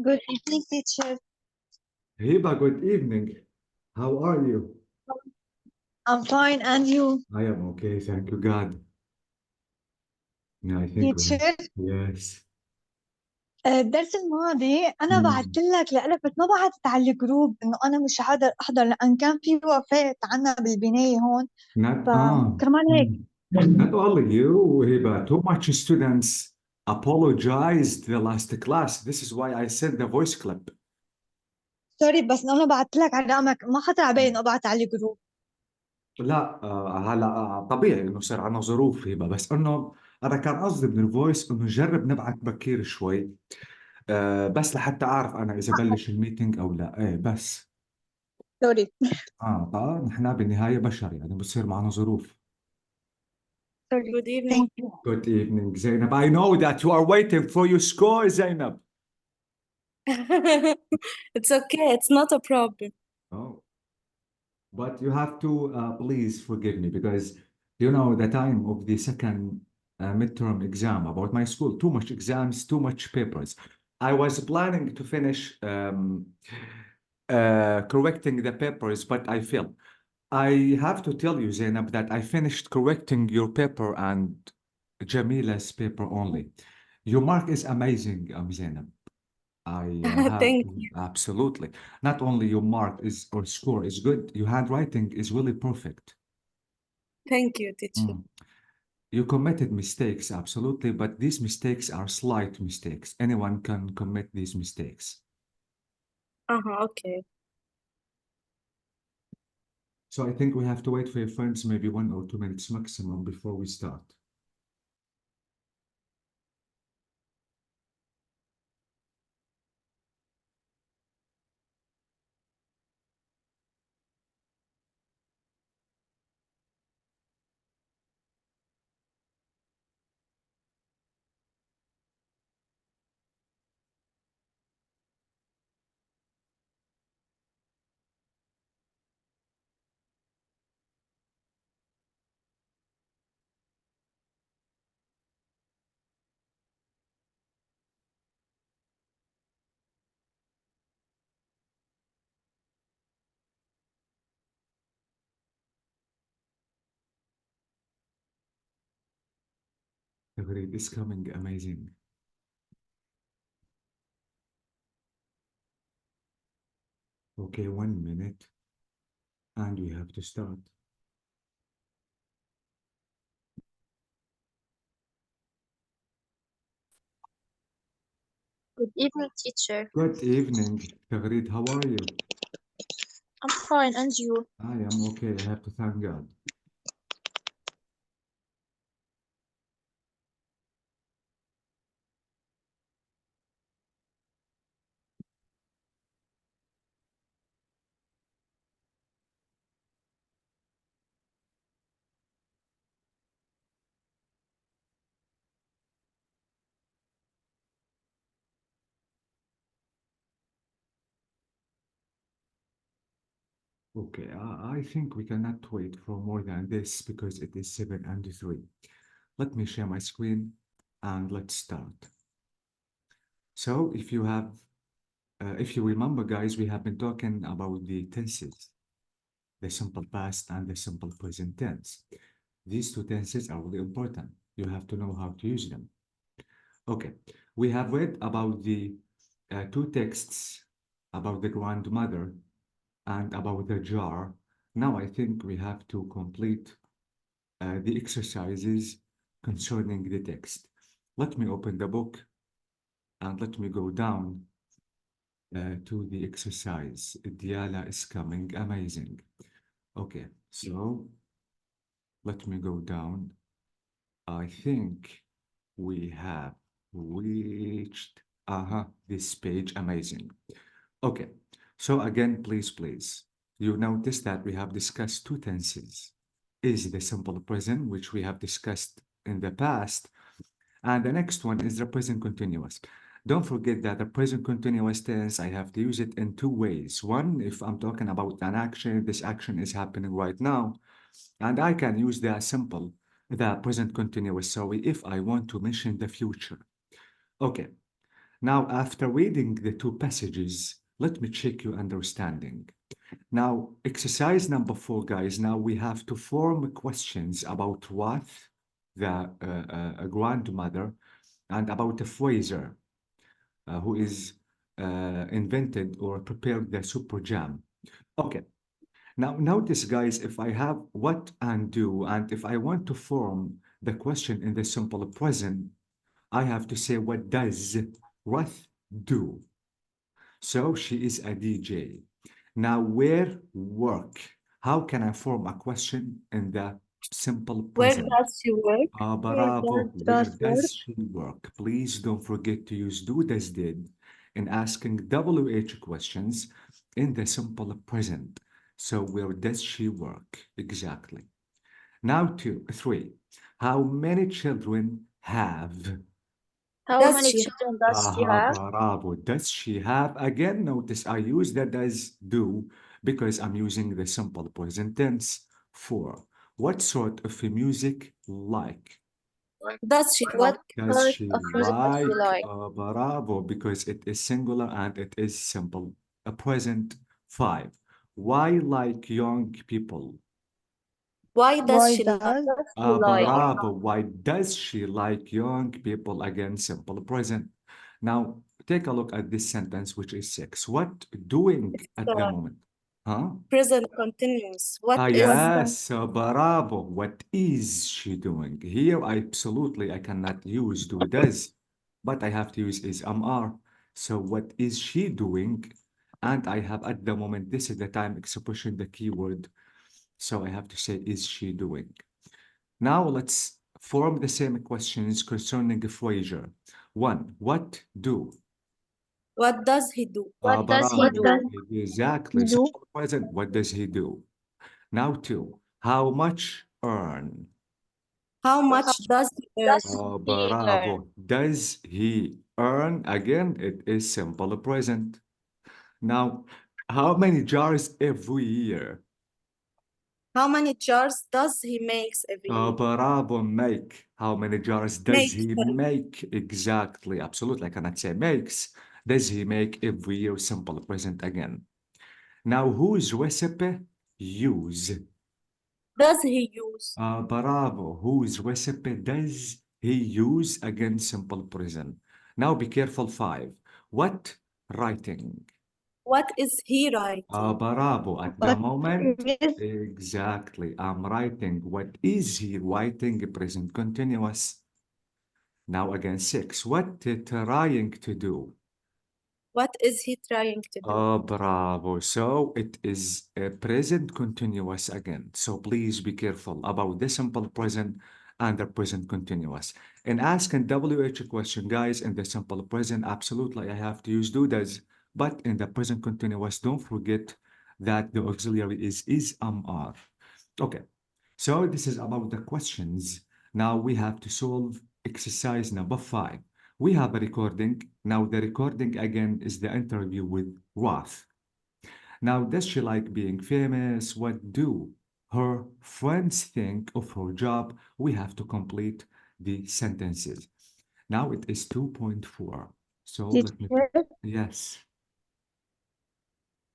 Good evening, teacher. Hiba, good evening. How are you? I'm fine, and you? I am okay, thank you, God. Yeah, I think teacher. yes. الدرس الماضي أنا بعت Hmm. لك لإلك بس ما بعثت على الجروب إنه أنا مش قادر أحضر لأن كان في وفاة عنا بالبناية هون Not فكرمال هيك. not only you, Hiba, too much students apologized the last class. This is why I sent the voice clip. سوري بس أنا بعت لك على رقمك ما خطر على بالي إنه أبعت على الجروب. لا هلا طبيعي انه صار عنا ظروف هبه، بس انه انا كان قصدي من الفويس انه نجرب نبعث بكير شوي. بس لحتى اعرف انا اذا بلش الميتنج او لا، ايه بس. سوري. نحن بالنهايه بشر، يعني بصير معنا ظروف. سوري. Good evening. Thank you. Good evening, Zainab. I know that you are waiting for your score, Zainab. It's okay, it's not a problem. Oh. But you have to please forgive me because you know the time of the second midterm exam about my school, too much exams, too much papers. I was planning to finish correcting the papers, but I failed. I have to tell you, Zainab, that I finished correcting your paper and Jamila's paper only. Your mark is amazing, Zainab. I have Thank you. absolutely. Not only your mark is or score is good, your handwriting is really perfect. Thank you, teacher. You committed mistakes, absolutely, but these mistakes are slight mistakes. Anyone can commit these mistakes. Okay. So I think we have to wait for your friends maybe 1 or 2 minutes maximum before we start. The grade is coming amazing. Okay, 1 minute, and we have to start. Good evening, teacher. Good evening, Tagreed. How are you? I'm fine, and you? I am okay. I have to thank God. Okay, I think we cannot wait for more than this because it is 7 and 3. Let me share my screen and let's start. So if you have, if you remember, guys, we have been talking about the tenses, the simple past and the simple present tense. These two tenses are really important. You have to know how to use them. Okay, we have read about the two texts about the grandmother and about the jar. Now I think we have to complete the exercises concerning the text. Let me open the book and let me go down to the exercise. Diala is coming, amazing. Okay, so let me go down. I think we have reached this page, amazing. Okay, so again, please, you notice that we have discussed two tenses. Is the simple present, which we have discussed in the past, and the next one is the present continuous. Don't forget that the present continuous tense, I have to use it in two ways. One, if I'm talking about an action, this action is happening right now, and I can use the present continuous, sorry, if I want to mention the future. Okay, Now, after reading the two passages, let me check your understanding. Now, exercise number 4, guys. Now we have to form questions about Ruth, the grandmother, and about the Fraser, who is invented or prepared the super jam. Okay. Now, notice, guys, if I have what and do, and if I want to form the question in the simple present, I have to say, what does Ruth do? So she is a DJ. Now, where work? How can I form a question in the simple Where present? does she work? Bravo. does Where Ruth does work? she work? Please don't forget to use do, does, did in asking WH questions in the simple present. So where does she work? Exactly. Now 3. How many children have? How Does many she children does she have? Bravo. Does she have? Again, notice I use the does do because I'm using the simple present tense. 4. What sort of music like? does she What like? Does sort she of music does she like? like? Bravo, because it is singular and it is simple. A present. 5. Why like young people? Why does Why she like? does Does she like? Bravo. Why does she like young people? Again, simple present. Now, take a look at this sentence, which is 6. What doing It's at the moment? Huh? present continuous. What Ah, is yes, bravo. What is she doing? Here, I cannot use do does, but I have to use is are. So what is she doing? And I have at the moment, this is the time expression, the keyword. So I have to say, is she doing? Now let's form the same questions concerning Fraser. 1. What do? what does he do? What does he Bravo. do? Exactly. do? Simple present. What does he do? Now 2. How much earn? How much does he earn? Does he earn? Bravo. Does he earn? Again, it is simple present. Now, how many jars every year? How many jars does he makes every year? Bravo, make. How many jars does Make, he sorry. make? Exactly. Absolutely. I cannot say makes. Does he make every year? Simple present again. Now, whose recipe use? Does he use? Bravo. Whose recipe does he use? Again, simple present. Now, be careful. 5. What writing? What is he writing? Bravo. At the What moment, is exactly. I'm writing. What is he writing? Present continuous. Now again, 6. What trying to do? What is he trying to do? Bravo. So it is a present continuous again. So please be careful about the simple present and the present continuous. In asking WH question, guys, in the simple present, absolutely, I have to use do does. But in the present continuous, don't forget that the auxiliary is are. Okay. So this is about the questions. Now we have to solve exercise number 5. We have a recording. Now the recording again is the interview with Ruth. Now, does she like being famous? What do her friends think of her job? We have to complete the sentences. Now it is 2.4. So let me, teacher? yes.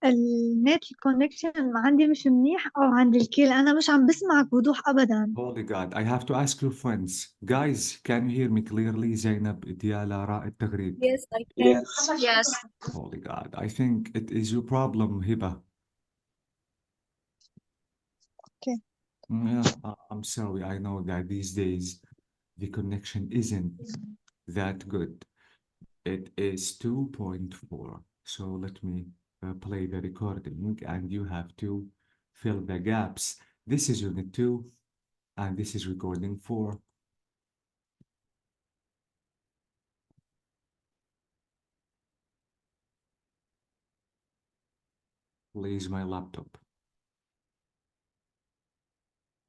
النت الكونكشن عندي مش منيح أو عند الكل أنا مش عم بسمعك بوضوح أبدا. Holy God, I have to ask your friends. Guys, can you hear me clearly? Zainab, Diala, Ra, Taghrib. Yes, I can. Yes. Holy God, I think it is your problem, Hiba. Okay. Yeah, I'm sorry. I know that these days the connection isn't that good. It is 2.4. So let me play the recording and you have to fill the gaps. This is unit 2 and this is recording 4. Please, my laptop.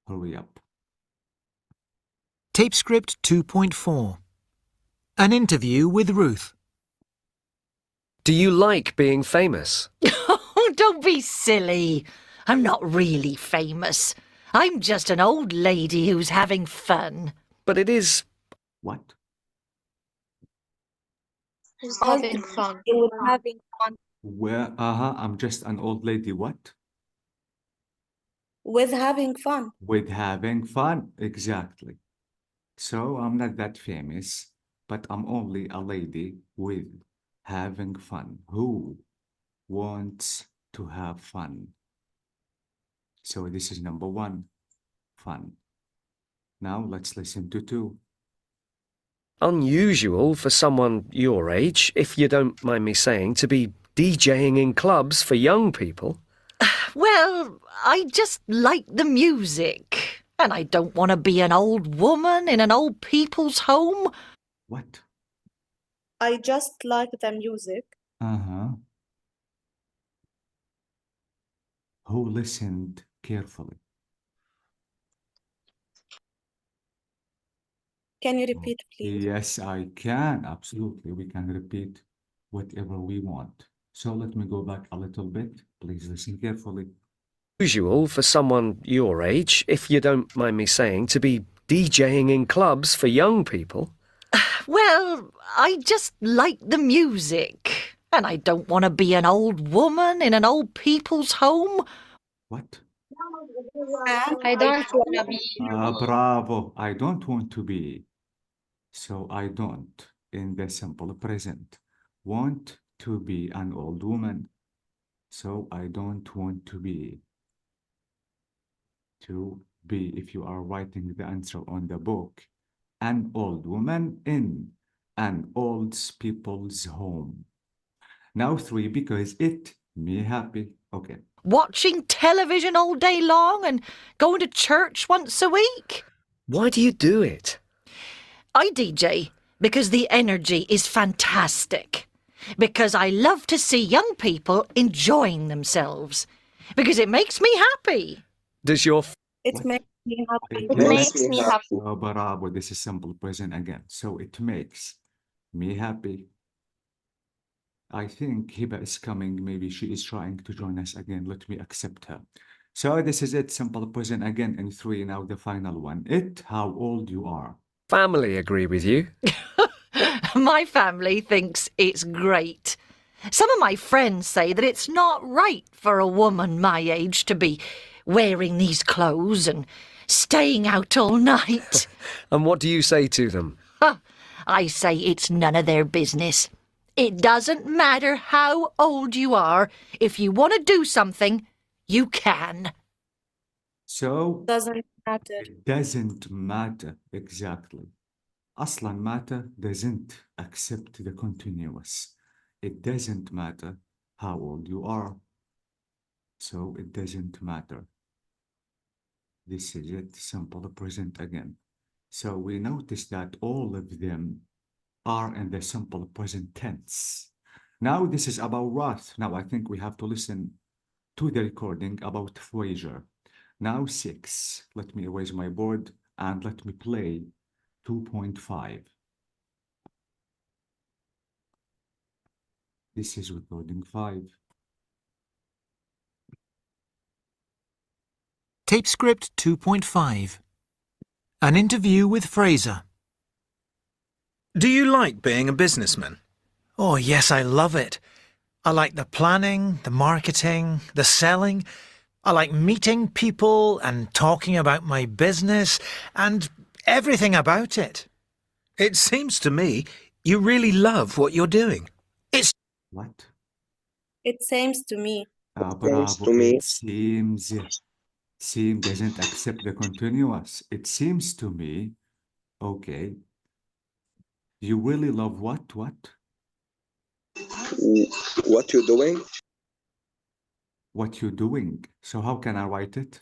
Hurry up. Tape script 2.4. An interview with Ruth. Do you like being famous? Oh, don't be silly. I'm not really famous. I'm just an old lady who's having fun. But it is. What? Who's Old having fun? lady with having fun. Where, I'm just an old lady, what? With having fun. With having fun, exactly. So I'm not that famous, but I'm only a lady with having fun. Who wants to have fun? So this is number one, fun. Now let's listen to two. Unusual for someone your age, if you don't mind me saying, to be DJing in clubs for young people. Well, I just like the music. And I don't want to be an old woman in an old people's home. What? I just like the music. Uh-huh. Who listened carefully? Can you repeat, please? Yes, I can. Absolutely. We can repeat whatever we want. So let me go back a little bit. Please listen carefully. Usual for someone your age, if you don't mind me saying, to be DJing in clubs for young people. Well, I just like the music. And I don't want to be an old woman in an old people's home. What? I don't wanna be. Bravo. I don't want to be. So I don't in the simple present. Want to be an old woman. So I don't want to be. To be, if you are writing the answer on the book, an old woman in an old people's home. Now three, because it me happy. Okay. Watching television all day long and going to church once a week. Why do you do it? I DJ because the energy is fantastic. Because I love to see young people enjoying themselves. Because it makes me happy. Does your It What? makes me happy. It makes me happy. Bravo, this is simple present again. So it makes me happy. I think Hiba is coming. Maybe she is trying to join us again. Let me accept her. So this is it, simple present again in three. Now the final one. It, how old you are. family agree with you? My family thinks it's great. Some of my friends say that it's not right for a woman my age to be wearing these clothes and staying out all night. And what do you say to them? I say it's none of their business. It doesn't matter how old you are. If you want to do something, you can. So Doesn't matter. it doesn't matter exactly. أصلا matter doesn't accept the continuous. It doesn't matter how old you are. So it doesn't matter. This is it, simple present again. So we notice that all of them are in the simple present tense. Now this is about wrath. Now I think we have to listen to the recording about Fraser. Now 6. Let me erase my board and let me play 2.5. This is recording 5. Tape script 2.5. An interview with Fraser. Do you like being a businessman? Oh, yes, I love it. I like the planning, the marketing, the selling. I like meeting people and talking about my business and everything about it. It seems to me you really love what you're doing. What? It seems to me. Bravo. It seems. Seem doesn't accept the continuous. It seems to me. Okay. You really love what? What? What you doing? What you're doing. So how can I write it?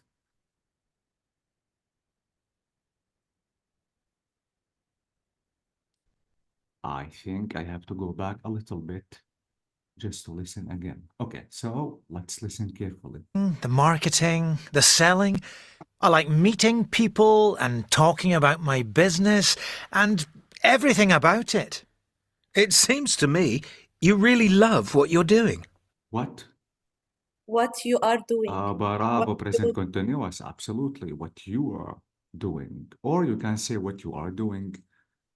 I think I have to go back a little bit just to listen again. Okay, so let's listen carefully. The marketing, the selling. I like meeting people and talking about my business and everything about it. It seems to me you really love what you're doing. What? What you are doing. Bravo, What present you- continuous. Absolutely. What you are doing. Or you can say what you are doing.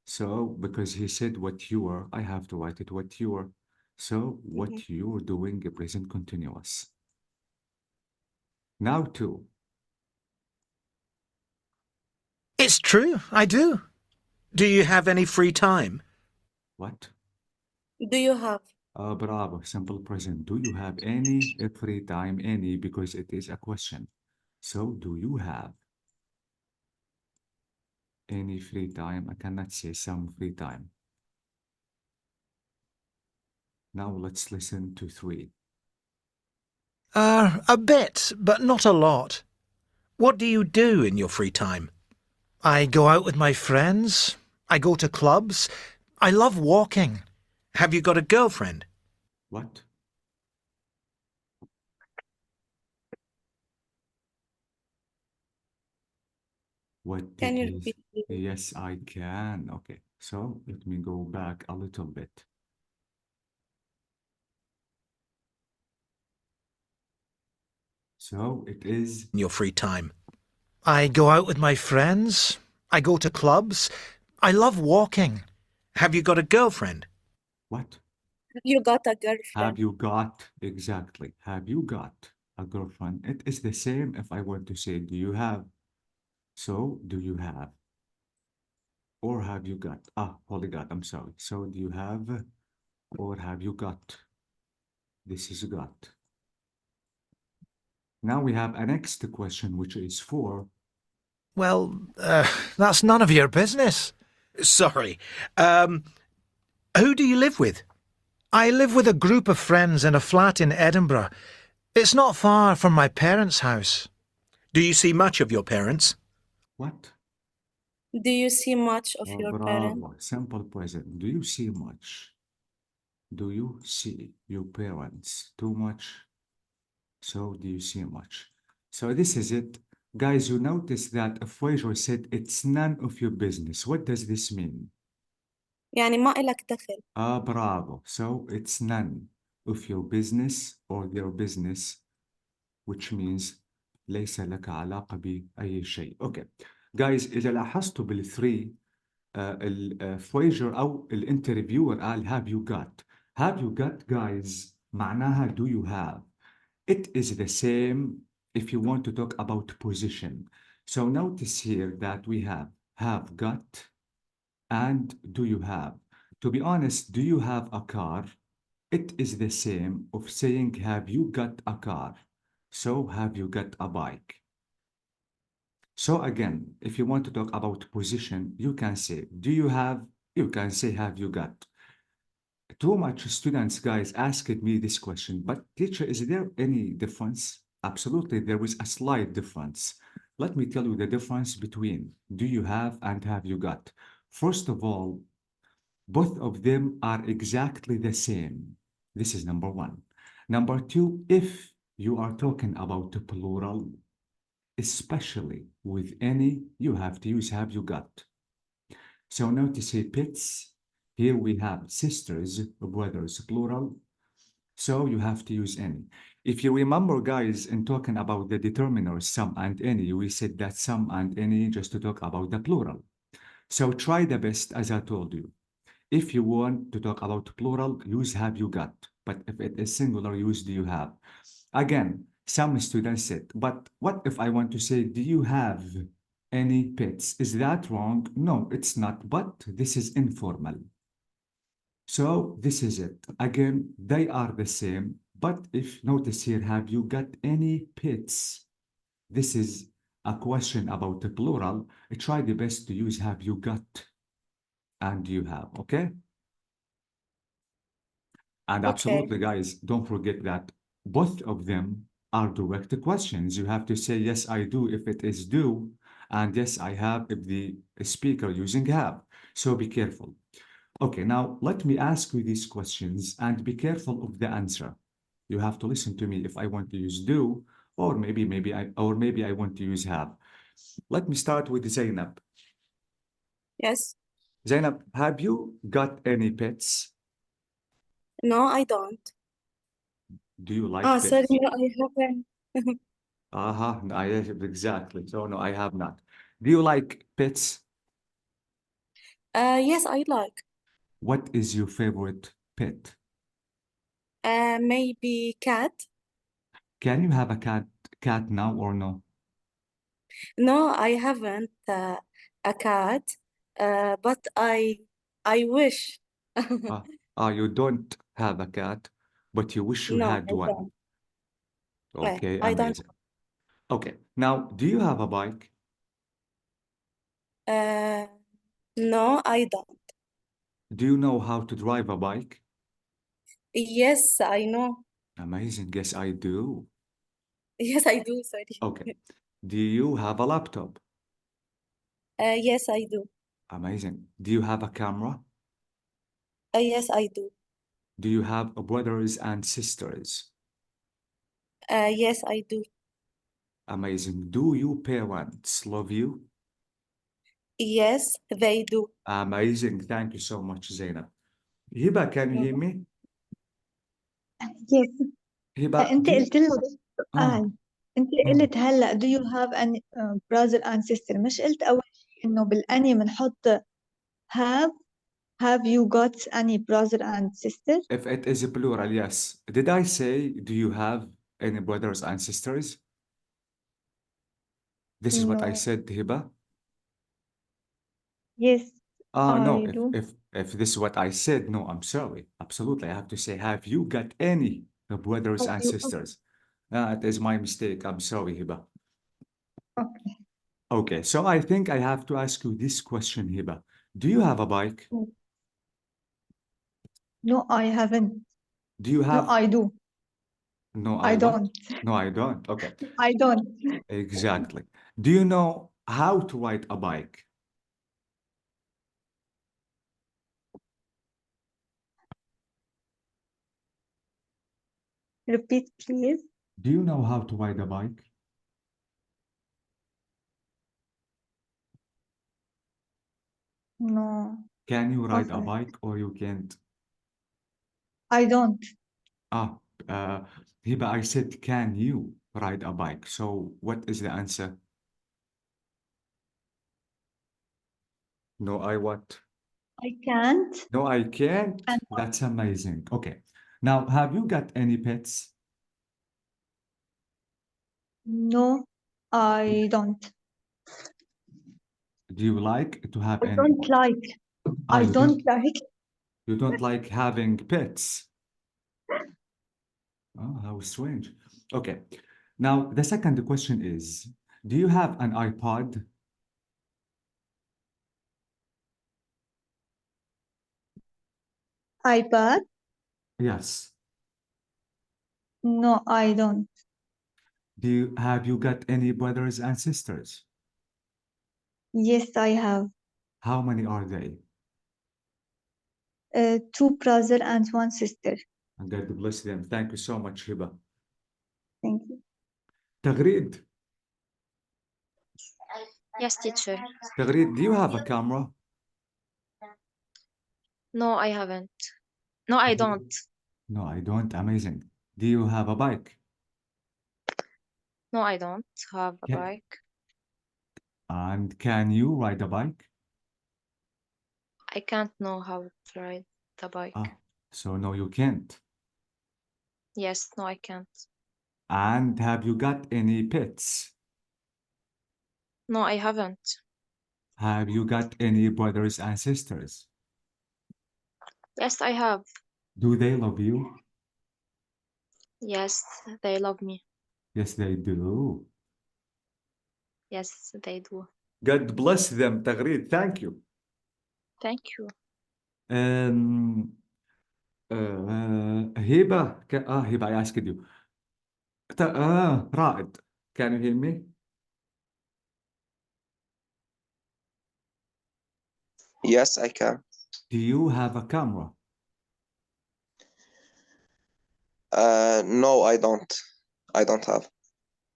So, because he said what you were, I have to write it what you were. So, what you're doing, present continuous. Now, two. It's true, I do. Do you have any free time? What? Do you have? Bravo, simple present. Do you have any free time? Any, because it is a question. So, do you have any free time? I cannot say some free time. Now, let's listen to three. A bit, but not a lot. What do you do in your free time? I go out with my friends. I go to clubs. I love walking. Have you got a girlfriend? What? What Can you did he repeat, please? Yes, I can. Okay, so let me go back a little bit. So it is In your free time? I go out with my friends. I go to clubs. I love walking. Have you got a girlfriend? what? You got a Have girlfriend. you got, exactly, have you got a girlfriend? It is the same if I were to say, do you have? So, do you have? Or have you got? Ah, holy God, I'm sorry. So, do you have or have you got? This is got. Now we have a next question, which is for. Well, that's none of your business. Sorry. Who do you live with? I live with a group of friends in a flat in Edinburgh. It's not far from my parents' house. Do you see much of your parents? What? Do you see much of Oh, your parents? bravo. Simple present. Do you see much? Do you see your parents too much? So, do you see much? So, this is it. Guys, you notice that Fraser said it's none of your business. What does this mean? يعني ما إلك دخل. Bravo. So, it's none of your business or their business, which means ليس لك علاقة بأي شيء. Okay. Guys, إذا لاحظتوا بالثري الفويجر أو الانترفيور قال have you got. Have you got, guys, معناها do you have. It is the same if you want to talk about position. So notice here that we have got and do you have. To be honest, do you have a car? It is the same of saying have you got a car. So have you got a bike? So again, if you want to talk about position, you can say, do you have, you can say, have you got? Too much students, guys, asked me this question, but teacher, is there any difference? Absolutely, there is a slight difference. Let me tell you the difference between do you have and have you got. First of all, both of them are exactly the same. This is number one. Number two, if you are talking about the plural, especially with any, you have to use have you got. So now to say pets, here we have sisters, brothers, plural. So you have to use any. If you remember, guys, in talking about the determiners, some and any, we said that some and any just to talk about the plural. So try the best, as I told you. If you want to talk about plural, use have you got. But if it is singular, use do you have. Again, some students said, but what if I want to say, do you have any pets? Is that wrong? No, it's not, but this is informal. So this is it. Again, they are the same, but if notice here, have you got any pets? This is a question about the plural. Try the best to use have you got and you have, okay? And absolutely, guys, don't forget that both of them are direct questions. You have to say, yes, I do if it is do, and yes, I have if the speaker using have. So be careful. Okay, now let me ask you these questions and be careful of the answer. You have to listen to me if I want to use do, or maybe I want to use have. Let me start with Zainab. Yes. Zainab, have you got any pets? No, I don't. Do you like pets? Sorry, no, I haven't. Exactly. So no, I have not. Do you like pets? Yes, I like. What is your favorite pet? Maybe cat. Can you have a cat now or no? No, I haven't a cat, but I wish. You don't have a cat, but you wish you No, had I one. don't. Okay, I don't. amazing. Okay, now do you have a bike? No, I don't. Do you know how to drive a bike? Yes, I know. Amazing. Yes, I do. Yes, I do. Sorry. Okay. Do you have a laptop? Yes, I do. Amazing. Do you have a camera? Yes, I do. Do you have brothers and sisters? Yes, I do. Amazing. Do your parents love you? Yes, they do. Amazing. Thank you so much, Zainab. Hiba, can you hear me? Yes. Hiba, أنت do you... قلت لنا آه. سؤال. أنت قلت هلا do you have any brother and sister؟ مش قلت أول شيء إنه بالأني بنحط have you got any brother and sister؟ If it is a plural, yes. Did I say, do you have any brothers and sisters? This is what I No. said, Hiba. Yes, No, I do. if this is what I said, no, I'm sorry. Absolutely. I have to say, have you got any brothers Have and you? sisters? It is my mistake. I'm sorry, Hiba. Okay. Okay, so I think I have to ask you this question, Hiba. Do you have a bike? No, I haven't. Do you No, have... I do. No, I what? don't. No, I don't. Okay, I don't. exactly. Do you know how to ride a bike? Repeat, please. Do you know how to ride a bike? No, Can you ride a haven't. bike or you can't? I don't. Ah, Hiba, I said, can you ride a bike? So what is the answer? No, I what? I can't. No, I can't. And That's amazing. Okay. Now, have you got any pets? no, I don't. Do you like to have I any? don't like. I You don't like. You don't like having pets? Oh, how strange. Okay. Now, the second question is, do you have an iPod? iPad? Yes. No, I don't. Have you got any brothers and sisters? Yes, I have. How many are they? 2 brothers and 1 sister. And God bless them. Thank you so much, Hiba. Thank you. Tagreed, Yes, teacher. Tagreed, do you have a camera? No, I haven't. No, I don't. No, I don't. Amazing. Do you have a bike? No, I don't have a Yeah. bike. And can you ride a bike? I can't know how to ride the bike. So no, you can't. Yes, no, I can't. And have you got any pets? No, I haven't. Have you got any brothers and sisters? Yes, I have. Do they love you? Yes, they love me. Yes, they do. Yes, they do. God bless them, Tagreed. Thank you. Thank you. Hiba, Hiba, I asked you. Raed, can you hear me? Yes, I can. Do you have a camera? No, I don't. I don't have.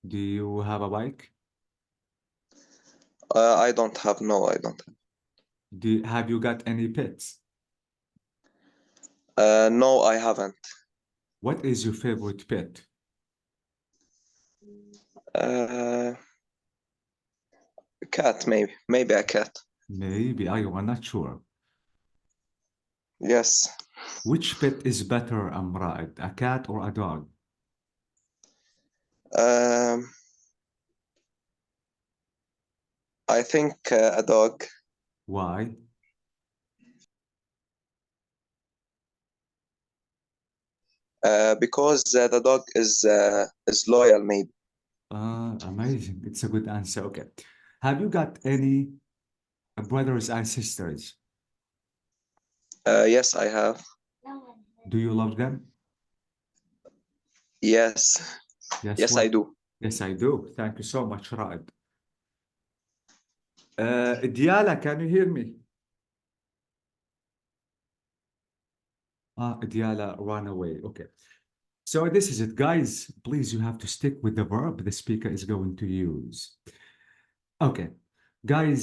Do you have a bike? I don't have. No, I don't Have you got any pets? have. No, I haven't. What is your favorite pet? Cat, maybe. Maybe a cat. Maybe, أيوة, not sure. Yes. Which pet is better, Ra'ed, a cat or a dog? Um, I think a dog. Why? Because the dog is loyal, maybe. Amazing. It's a good answer. Okay. Have you got any brothers and sisters? Yes, I have. Do you love them? Yes. Yes, Yes, I do. Yes, I do. Thank you so much, Ra'ed. Diala, can you hear me? Diala ran away. Okay. So this is it, guys. Please, you have to stick with the verb the speaker is going to use. Okay. Guys,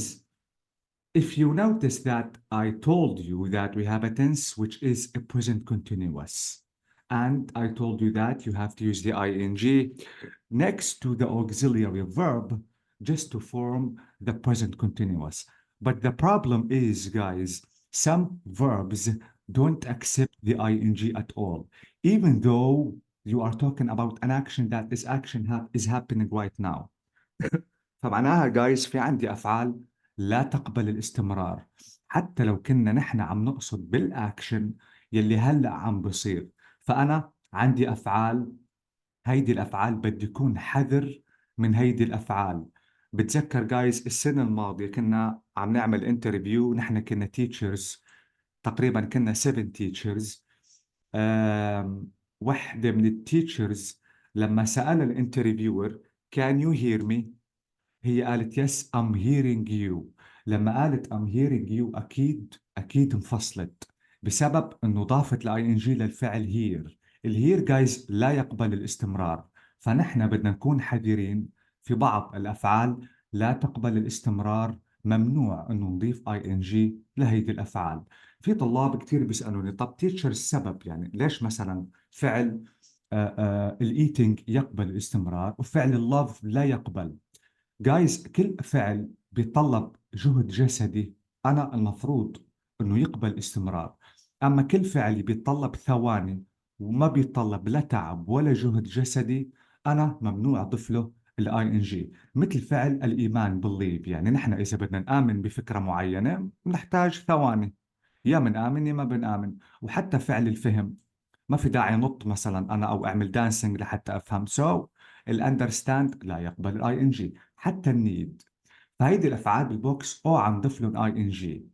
if you notice that I told you that we have a tense which is a present continuous, and I told you that you have to use the ing next to the auxiliary verb just to form the present continuous. But the problem is, guys, some verbs don't accept the ing at all, even though you are talking about an action that is happening right now. فمعناها guys في عندي أفعال لا تقبل الاستمرار حتى لو كنا نحن عم نقصد بالأكشن يلي هلأ عم بصير. فأنا عندي أفعال، هيدي الأفعال بدي يكون حذر من هيدي الأفعال. بتذكر جايز السنة الماضية كنا عم نعمل انترفيو، نحن كنا تيتشرز، تقريبا كنا 7 تيتشرز. وحدة من التيتشرز لما سأل الانترفيور can you hear me؟ هي قالت yes I'm hearing you. لما قالت I'm hearing you أكيد انفصلت بسبب أنه ضافت ال ing للفعل hear. الهير جايز لا يقبل الاستمرار، فنحن بدنا نكون حذرين في بعض الأفعال لا تقبل الاستمرار، ممنوع أنه نضيف ing لهيدي الأفعال. في طلاب كتير بيسألوني طب تيتشر السبب، يعني ليش مثلا فعل الإيتينج يقبل الاستمرار وفعل اللوف لا يقبل؟ جايز كل فعل بيتطلب جهد جسدي أنا المفروض أنه يقبل استمرار، أما كل فعل بيتطلب ثواني وما بيتطلب لا تعب ولا جهد جسدي أنا ممنوع أضيف له الاي ان جي. مثل فعل الإيمان believe، يعني نحن إذا بدنا نآمن بفكرة معينة نحتاج ثواني، يا منآمن يا ما بنآمن. وحتى فعل الفهم ما في داعي نط مثلا أنا أو أعمل دانسينج لحتى أفهم. سو الاندرستاند لا يقبل الاي ان جي، حتى النيد. فهيدي الافعال بالبوكس اوعى نضيف لهم اي ان جي.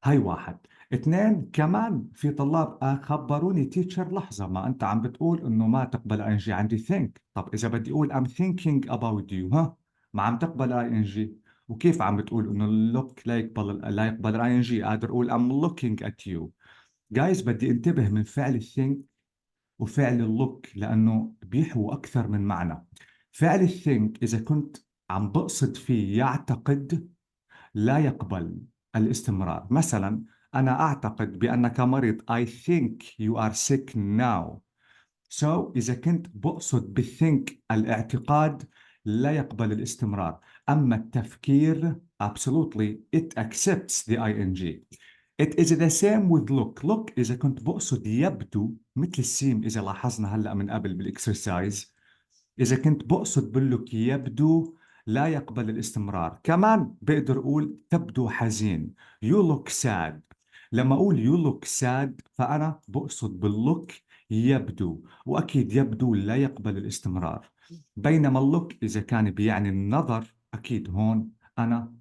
هاي واحد. اثنين، كمان في طلاب خبروني تيتشر لحظه ما انت عم بتقول انه ما تقبل اي ان جي، عندي think. طب اذا بدي اقول I'm thinking about you ما عم تقبل اي ان جي. وكيف عم بتقول انه look لا يقبل الاي ان جي؟ قادر اقول I'm looking at you. جايز بدي انتبه من فعل think وفعل اللوك لأنه بيحووا أكثر من معنى. فعل الثينك إذا كنت عم بقصد فيه يعتقد لا يقبل الاستمرار. مثلا أنا أعتقد بأنك مريض I think you are sick now. So إذا كنت بقصد بالثينك الاعتقاد لا يقبل الاستمرار. أما التفكير absolutely it accepts the ing. It is the same with look. Look إذا كنت بقصد يبدو مثل السيم إذا لاحظنا هلأ من قبل بالإكسرسايز، إذا كنت بقصد باللوك يبدو لا يقبل الاستمرار. كمان بقدر أقول تبدو حزين you look sad. لما أقول you look sad فأنا بقصد باللوك يبدو، وأكيد يبدو لا يقبل الاستمرار. بينما اللوك إذا كان بيعني النظر أكيد هون أنا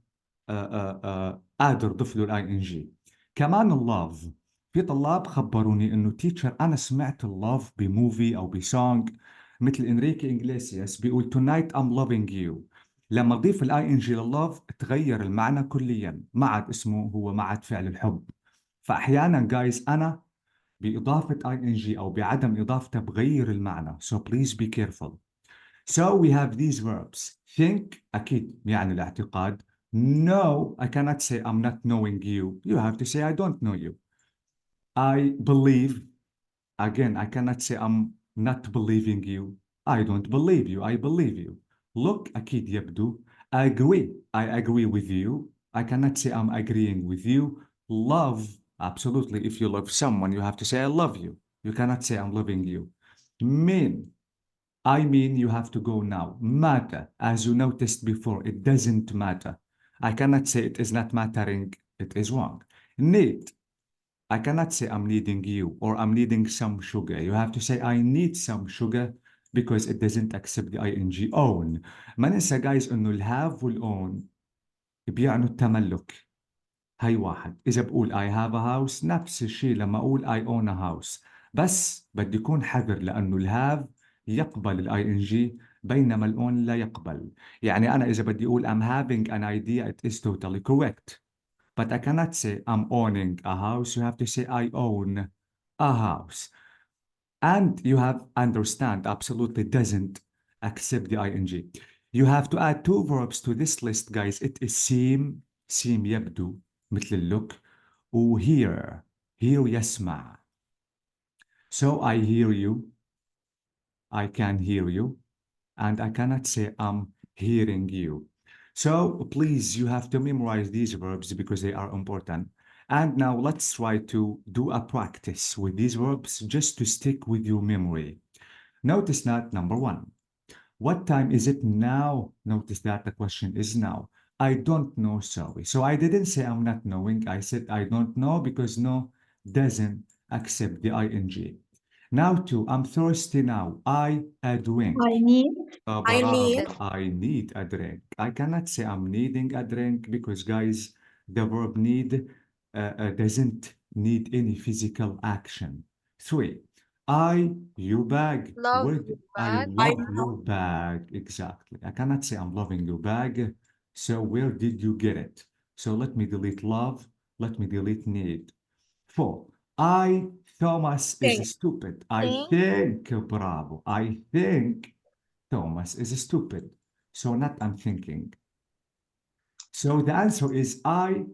قادر ضيف له الاي ان جي. كمان اللاف، في طلاب خبروني انه تيتشر انا سمعت اللاف بموفي او بسونج مثل انريكي انجليسياس بيقول tonight I'm loving you. لما اضيف الاي ان جي لللاف تغير المعنى كليا، ما عاد اسمه هو ما عاد فعل الحب. فاحيانا جايز انا باضافه اي ان جي او بعدم اضافته بغير المعنى. So please be careful. So we have these verbs. Think أكيد يعني الاعتقاد. No, I cannot say I'm not knowing you. You have to say I don't know you. I believe. Again, I cannot say I'm not believing you. I don't believe you. I believe you. Look أكيد يبدو. Agree. I agree with you. I cannot say I'm agreeing with you. Love, absolutely. If you love someone, you have to say I love you. You cannot say I'm loving you. Mean, I mean you have to go now. Matter, as you noticed before, it doesn't matter. I cannot say it is not mattering, it is wrong. Need, I cannot say I'm needing you or I'm needing some sugar. You have to say I need some sugar because it doesn't accept the ing. Own. ما ننسى guys انه الهاف والاون بيعنوا التملك. هاي واحد. إذا بقول I have a house نفس الشيء لما أقول I own a house. بس بدي يكون حذر لأنه الهاف يقبل ing بينما الأون لا يقبل. يعني أنا إذا بدي أقول I'm having an idea it is totally correct. But I cannot say I'm owning a house. You have to say I own a house. And you have understand absolutely doesn't accept the ing. You have to add two verbs to this list, guys. It is seem يبدو مثل اللوك و hear يسمع. So I hear you, I can hear you, and I cannot say I'm hearing you. So please, you have to memorize these verbs because they are important. And now let's try to do a practice with these verbs just to stick with your memory. Notice that number one. What time is it now? Notice that the question is now. I don't know, sorry. So I didn't say I'm not knowing. I said I don't know because no doesn't accept the ing. Now two, I'm thirsty now. I a drink. I need. I need. I need a drink. I cannot say I'm needing a drink because, guys, the verb need doesn't need any physical action. Three, your bag. Love Where your did- I bag. love your bag. Exactly. I cannot say I'm loving your bag. So where did you get it? So let me delete love. Let me delete need. Four, Thomas Think. is stupid. I Think. think, bravo. I think Thomas is stupid. So not I'm thinking. So the answer is I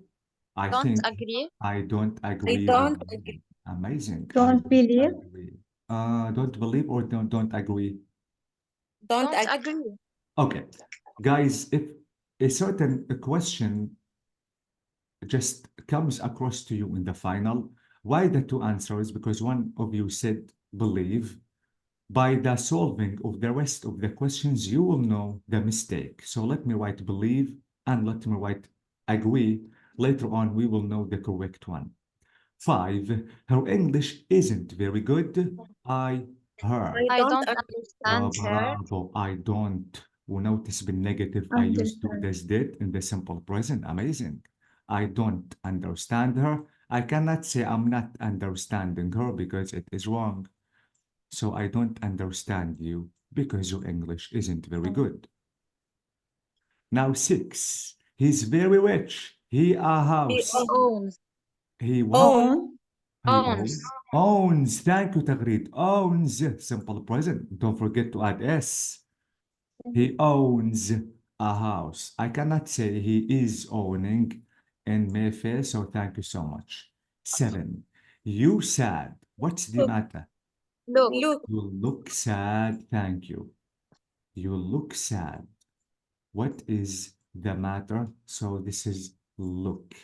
Don't think agree. I don't agree. don't with you. agree. Amazing. Don't believe. Agree. Don't believe or don't agree. Don't Don't agree. agree. Okay, guys, if a certain question just comes across to you in the final, why the two answers? Because one of you said believe. By the solving of the rest of the questions, you will know the mistake. So let me write believe and let me write agree. Later on, we will know the correct one. 5, her English isn't very good. I, her. I don't agree. understand her. Bravo, I don't. Notice بالنيجاتيف I used to Understand. does did in the simple present. Amazing. I don't understand her. I cannot say I'm not understanding her because it is wrong. So I don't understand you because your English isn't very good. Now 6, he's very rich. He a house. Owns. He what? Own. He Owns. owns. Thank you, Tagreed. Owns. Simple present. Don't forget to add S. He owns a house. I cannot say he is owning in Mayfair, so thank you so much. 7, you sad. What's the Look. matter? Look. Look. You look sad. Thank you. You look sad. What is the matter? So this is look.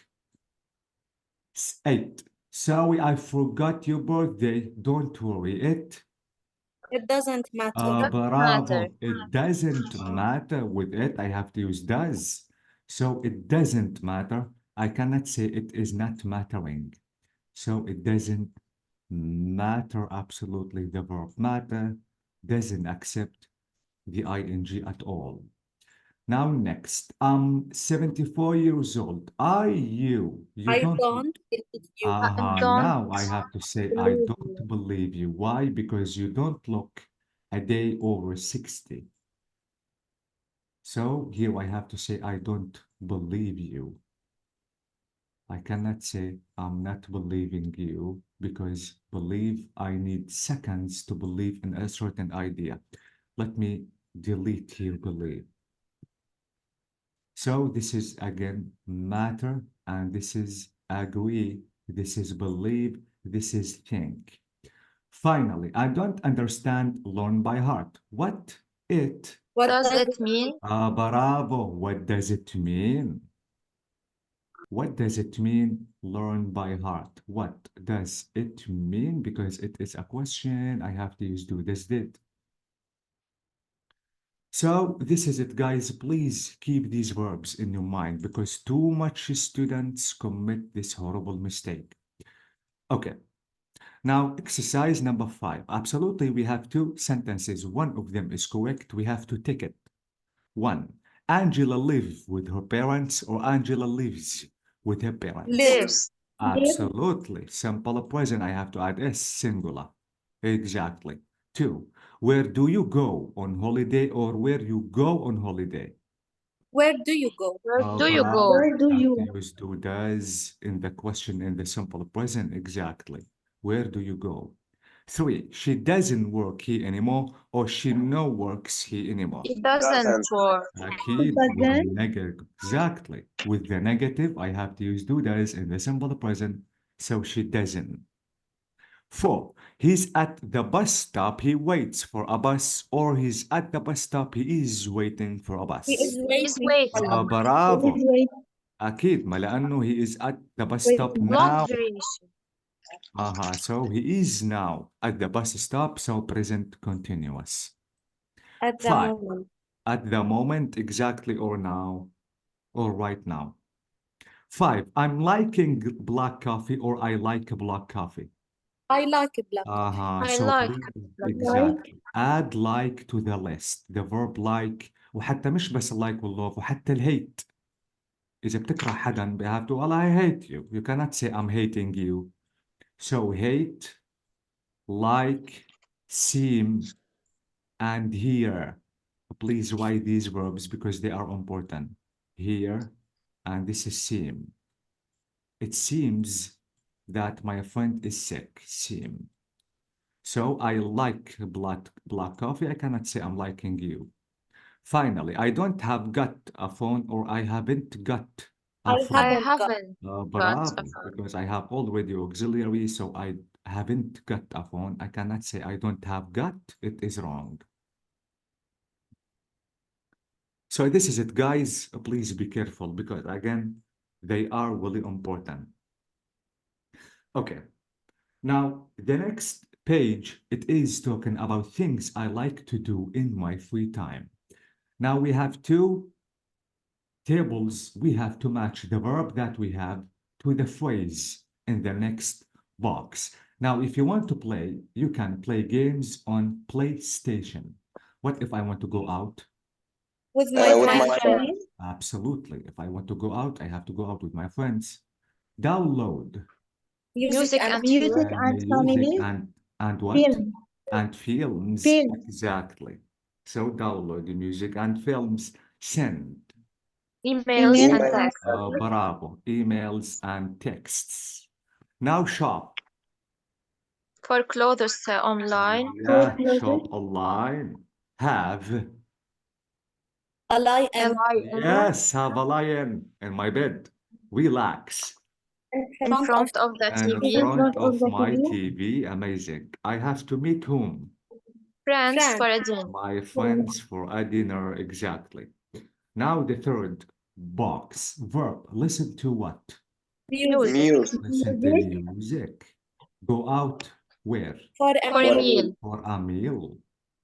8, sorry, I forgot your birthday. Don't worry. It doesn't matter. Bravo. matter. It doesn't matter with it. I have to use does. So it doesn't matter. I cannot say it is not mattering. So it doesn't matter absolutely. The verb matter doesn't accept the ing at all. Now next, I'm 74 years old. You I don't. don't believe you. don't Now I have to say I believe don't you. believe you. Why? Because you don't look a day over 60. So here I have to say I don't believe you. I cannot say I'm not believing you because believe I need seconds to believe in a certain idea. Let me delete here believe. So this is again matter and this is agree, this is believe, this is think. Finally, I don't understand learn by heart. What it? What Does it mean? Bravo. What does it mean? What does it mean, learn by heart? What does it mean? Because it is a question, I have to use do, does, did. So this is it, guys. Please keep these verbs in your mind because too much students commit this horrible mistake. Okay. Now, exercise number 5. Absolutely, we have 2 sentences. One of them is correct. We have to tick it. 1. Angela lives with her parents or Angela lives with her parents. Lives. Absolutely. Simple present, I have to add S, singular. Exactly. 2. Where do you go on holiday or where you go on holiday? Where do you go? Where do you bravo. go? Where do Have you? to use do, does in the question in the simple present. Exactly. Where do you go? 3. She doesn't work here anymore or she no works here anymore. It doesn't work. أكيد But with then- the negative. Exactly. With the negative, I have to use do, does in the simple present. So she doesn't. 4. He's at the bus stop. He waits for a bus or he's at the bus stop. He is waiting for a bus. He is He's waiting. waiting. برافو. Wait, أكيد ما لأنه he is at the bus Wait, stop what? now. Long duration. So he is now at the bus stop. So present continuous. At the 5. moment. At the moment, exactly, or now, or right now. 5. I'm liking black coffee or I like black coffee. I like black. I So like please, black exactly. Add like to the list. The verb like وحتى مش بس like واللوف وحتى الهيت. إذا بتكره حدا, you have to, well, I hate you. You cannot say I'm hating you. So hate, like, seem, and hear. Please write these verbs because they are important. Hear, and this is seem. It seems that my friend is sick. Seem. So I like black coffee. I cannot say I'm liking you. Finally, I don't have got a phone or I haven't got a I phone. I haven't got. haven't got Bravo, a phone. because I have already auxiliary, so I haven't got a phone. I cannot say I don't have got. It is wrong. So this is it, guys. Please be careful because again, they are really important. Okay. Now, the next page, it is talking about things I like to do in my free time. Now we have 2 tables. We have to match the verb that we have to the phrase in the next box. Now, if you want to play, you can play games on PlayStation. What if I want to go out? With my with friend. my friend. Absolutely. If I want to go out, I have to go out with my friends. Download. Music and Music and family. Music and what? Film. And films. Film. Exactly. So download the music and films. Send. emails Email and and text. Bravo. Emails and texts. Now shop. For clothes online. Yeah, clothes. shop online. Have. A lion. Yes, have a lion in my bed. Relax. In front of the And in TV. front of the my TV. TV. Amazing. I have to meet whom? Friends Friend. for a dinner. My friends for a dinner. Exactly. Now the third box. Verb. Listen to what? Music. Music. Listen to music. Go out where? For a For a meal. meal. For a meal.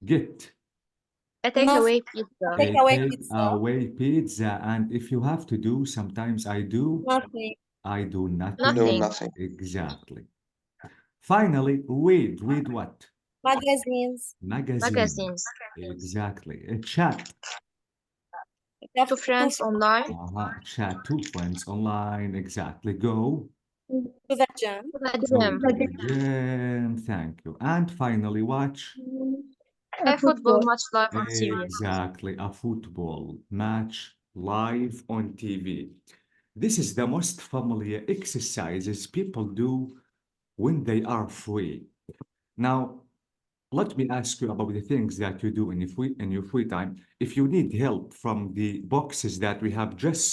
Get. A takeaway pizza. Takeaway pizza. Away pizza. And if you have to do, sometimes I do. Nothing. I do nothing. Do Nothing. nothing. Exactly. Finally, read. Read what? Magazines. Magazines. Exactly. A chat. To friends online. Chat to friends online. Exactly. Go. To the gym. To the Go gym. to the gym. Thank you. And finally, watch. A football match live on TV. Exactly. A football match live on TV. This is the most familiar exercises people do when they are free. Now, let me ask you about the things that you do in your free time. If you need help from the boxes that we have just